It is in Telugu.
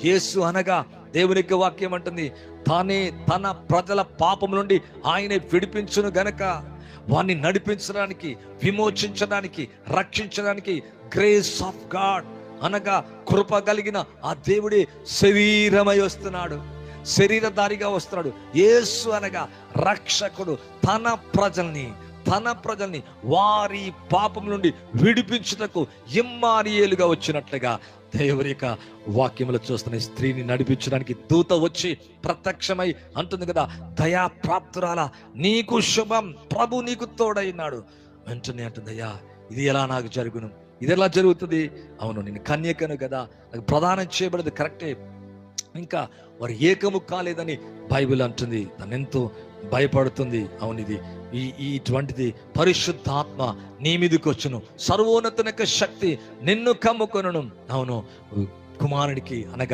యేసు అనగా దేవునికి వాక్యం అంటుంది, తానే తన ప్రజల పాపం నుండి ఆయనే విడిపించును గనక వారిని నడిపించడానికి, విమోచించడానికి, రక్షించడానికి గ్రేస్ ఆఫ్ గాడ్ అనగా కృప కలిగిన ఆ దేవుడే శరీరమై వస్తున్నాడు, శరీరధారిగా వస్తున్నాడు. యేసు అనగా రక్షకుడు తన ప్రజల్ని వారి పాపం నుండి విడిపించుటకు ఇమ్మానుయేలుగా వచ్చినట్లుగా దేవుని యొక్క వాక్యములు చూస్తున్న స్త్రీని నడిపించడానికి దూత వచ్చి ప్రత్యక్షమై అంటుంది కదా, దయా ప్రాప్తురాలా నీకు శుభం, ప్రభు నీకు తోడైనాడు. వెంటనే అంటుంది, అయ్యా ఇది ఎలా నాకు జరుగును, ఇది ఎలా జరుగుతుంది? అవును, నేను కన్యకను కదా, నాకు ప్రదానం చేయబడదు కరెక్టే, ఇంకా వారు ఏకము కాలేదని బైబిల్ అంటుంది. దాన్ని ఎంతో భయపడుతుంది. అవును, ఇది ఇటువంటిది పరిశుద్ధాత్మ నీ మీదకి వచ్చును, సర్వోన్నతుని యొక్క శక్తి నిన్ను కమ్ముకొనును. అవును, కుమారుడికి అనగా